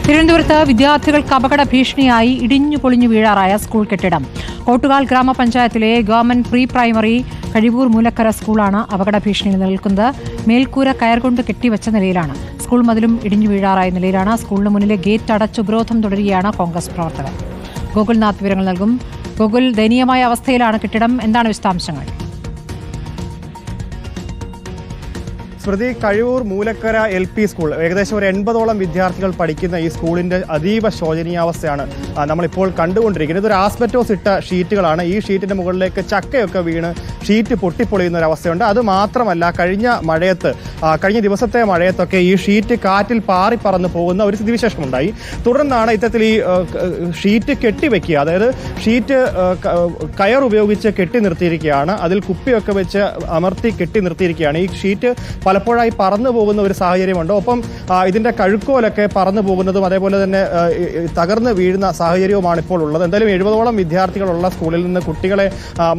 തിരുവനന്തപുരത്ത് വിദ്യാർത്ഥികൾക്ക് അപകട ഭീഷണിയായി ഇടിഞ്ഞു പൊളിഞ്ഞു വീഴാറായ സ്കൂൾ കെട്ടിടം. കോട്ടുകാൽ ഗ്രാമപഞ്ചായത്തിലെ government pre primary Kazhivoor Moolakkara സ്കൂളാണ് അപകട ഭീഷണി നിലനിൽക്കുന്നത്. മേൽക്കൂര കയർകൊണ്ട് കെട്ടിവെച്ച നിലയിലാണ്. സ്കൂൾ മതിലും ഇടിഞ്ഞു വീഴാറായ നിലയിലാണ്. സ്കൂളിന് മുന്നിലെ ഗേറ്റ് അടച്ച് ഉപരോധം തുടരുകയാണ് കോൺഗ്രസ് പ്രവർത്തകർ. ഗോകുൽനാഥ് വിവരങ്ങൾ നൽകും. ഗോകുൽ, ദയനീയമായ അവസ്ഥയിലാണ് കെട്ടിടം. എന്താണ് വിശദാംശങ്ങൾ? സ്മൃതി, കഴിവൂർ മൂലക്കര LP സ്കൂൾ, ഏകദേശം ഒരു 80ഓളം വിദ്യാർത്ഥികൾ പഠിക്കുന്ന ഈ സ്കൂളിൻ്റെ അതീവ ശോചനീയാവസ്ഥയാണ് നമ്മളിപ്പോൾ കണ്ടുകൊണ്ടിരിക്കുന്നത്. ഇതൊരു ആസ്ബറ്റോസ് ഇട്ട ഷീറ്റുകളാണ്. ഈ ഷീറ്റിൻ്റെ മുകളിലേക്ക് ചക്കയൊക്കെ വീണ് ഷീറ്റ് പൊട്ടിപ്പൊളിയുന്ന ഒരു അവസ്ഥയുണ്ട്. അത് മാത്രമല്ല, കഴിഞ്ഞ ദിവസത്തെ മഴയത്തൊക്കെ ഈ ഷീറ്റ് കാറ്റിൽ പാറിപ്പറന്ന് പോകുന്ന ഒരു സ്ഥിതിവിശേഷമുണ്ടായി. തുടർന്നാണ് ഇത്തരത്തിൽ ഈ ഷീറ്റ് കെട്ടിവെക്കുക, അതായത് ഷീറ്റ് കയർ ഉപയോഗിച്ച് കെട്ടി നിർത്തിയിരിക്കുകയാണ്. അതിൽ കുപ്പിയൊക്കെ വെച്ച് അമർത്തി കെട്ടി നിർത്തിയിരിക്കുകയാണ്. ഈ ഷീറ്റ് പലപ്പോഴായി പറന്നു പോകുന്ന ഒരു സാഹചര്യമുണ്ട്. ഒപ്പം ഇതിൻ്റെ കഴുക്കോലൊക്കെ പറന്നു പോകുന്നതും അതേപോലെ തന്നെ തകർന്ന് വീഴുന്ന സാഹചര്യവുമാണ് ഇപ്പോൾ ഉള്ളത്. എന്തായാലും 70ഓളം വിദ്യാർത്ഥികളുള്ള സ്കൂളിൽ നിന്ന് കുട്ടികളെ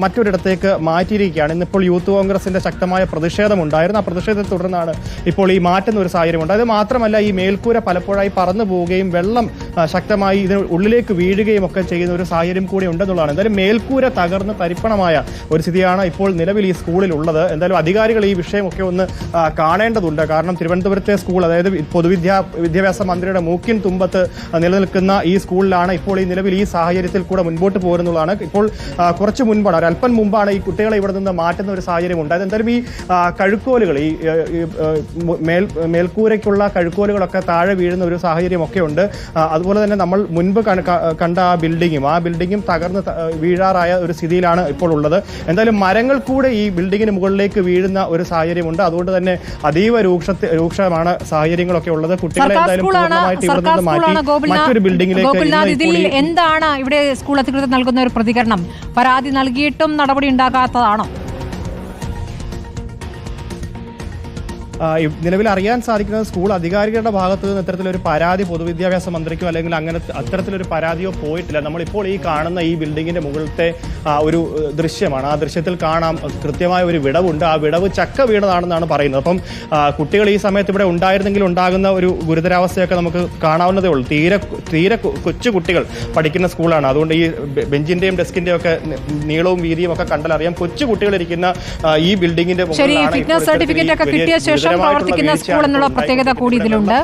മറ്റൊരിടത്തേക്ക് മാറ്റിയിരിക്കുകയാണ്. ഇന്നിപ്പോൾ യൂത്ത് കോൺഗ്രസിന്റെ ശക്തമായ പ്രതിഷേധമുണ്ടായിരുന്നു. ആ പ്രതിഷേധത്തെ തുടർന്നാണ് ഇപ്പോൾ ഈ മാറ്റുന്ന ഒരു സാഹചര്യമുണ്ട്. അത് മാത്രമല്ല, ഈ മേൽക്കൂര പലപ്പോഴായി പറന്നു പോവുകയും വെള്ളം ശക്തമായി ഇതിന് ഉള്ളിലേക്ക് വീഴുകയും ഒക്കെ ചെയ്യുന്ന ഒരു സാഹചര്യം കൂടി ഉണ്ടെന്നുള്ളതാണ്. എന്തായാലും മേൽക്കൂര തകർന്ന് തരിപ്പണമായ ഒരു സ്ഥിതിയാണ് ഇപ്പോൾ നിലവിൽ ഈ സ്കൂളിൽ ഉള്ളത്. എന്തായാലും അധികാരികൾ ഈ വിഷയമൊക്കെ ഒന്ന് കാണേണ്ടതുണ്ട്. കാരണം തിരുവനന്തപുരത്തെ സ്കൂൾ, അതായത് വിദ്യാഭ്യാസ മന്ത്രിയുടെ മൂക്കിൻ തുമ്പത്ത് നിലനിൽക്കുന്ന ഈ സ്കൂളിലാണ് ഇപ്പോൾ ഈ നിലവിൽ ഈ സാഹചര്യത്തിൽ കൂടെ മുൻപോട്ട് പോരുന്നതാണ്. ഇപ്പോൾ കുറച്ച് മുൻപാണ്, ഒരല്പം മുമ്പാണ് ഈ കുട്ടികളെ ഇവിടെ നിന്ന് മാറ്റുന്ന ഒരു സാഹചര്യം ഉണ്ടായത്. എന്തായാലും ഈ കഴുക്കോലുകൾ, ഈ മേൽക്കൂരയ്ക്കുള്ള കഴുക്കോലുകളൊക്കെ താഴെ വീഴുന്ന ഒരു സാഹചര്യമൊക്കെ ഉണ്ട്. അതുപോലെ തന്നെ നമ്മൾ മുൻപ് കണ്ട ആ ബിൽഡിങ്ങും തകർന്ന് വീഴാറായ ഒരു സ്ഥിതിയിലാണ് ഇപ്പോൾ ഉള്ളത്. എന്തായാലും മരങ്ങൾ കൂടെ ഈ ബിൽഡിങ്ങിന് മുകളിലേക്ക് വീഴുന്ന ഒരു സാഹചര്യമുണ്ട്. അതുകൊണ്ട് തന്നെ അതീവ രൂക്ഷമാണ് സാഹചര്യങ്ങളൊക്കെ ഉള്ളത്. കുട്ടികളെ എന്തായാലും പൂർണ്ണമായിട്ട് ഇവിടെ നിന്ന് മാറ്റി മറ്റൊരു ബിൽഡിങ്ങിലേക്ക്. എന്താണ് ഇവിടെ സ്കൂൾ അധികൃതർ നൽകുന്ന ഒരു പ്രതികരണം? പരാതി നൽകിയിട്ടും നടപടി ഉണ്ടാകാത്തതാണോ? നിലവിൽ അറിയാൻ സാധിക്കുന്നത്, സ്കൂൾ അധികാരികളുടെ ഭാഗത്ത് നിന്ന് ഇത്തരത്തിലൊരു പരാതി പൊതുവിദ്യാഭ്യാസ മന്ത്രിക്കോ അല്ലെങ്കിൽ അത്തരത്തിലൊരു പരാതിയോ പോയിട്ടില്ല. നമ്മളിപ്പോൾ ഈ കാണുന്ന ഈ ബിൽഡിങ്ങിന്റെ മുകളിലത്തെ ഒരു ദൃശ്യമാണ്. ആ ദൃശ്യത്തിൽ കാണാം കൃത്യമായ ഒരു വിടവുണ്ട്. ആ വിടവ് ചക്ക വീണതാണെന്നാണ് പറയുന്നത്. അപ്പം കുട്ടികൾ ഈ സമയത്ത് ഇവിടെ ഉണ്ടായിരുന്നെങ്കിൽ ഉണ്ടാകുന്ന ഒരു ഗുരുതരാവസ്ഥയൊക്കെ നമുക്ക് കാണാവുന്നതേ ഉള്ളൂ. തീരെ കൊച്ചു കുട്ടികൾ പഠിക്കുന്ന സ്കൂളാണ്. അതുകൊണ്ട് ഈ ബെഞ്ചിന്റെയും ഡെസ്കിന്റെയും ഒക്കെ നീളവും വീതിയും ഒക്കെ കണ്ടാൽ അറിയാം, കൊച്ചു കുട്ടികൾ ഇരിക്കുന്ന ഈ ബിൽഡിങ്ങിന്റെ മുകളിലാണ് പ്രവർത്തിക്കുന്ന സ്കൂൾ എന്നുള്ള പ്രത്യേകത കൂടി ഇതിലുണ്ട്.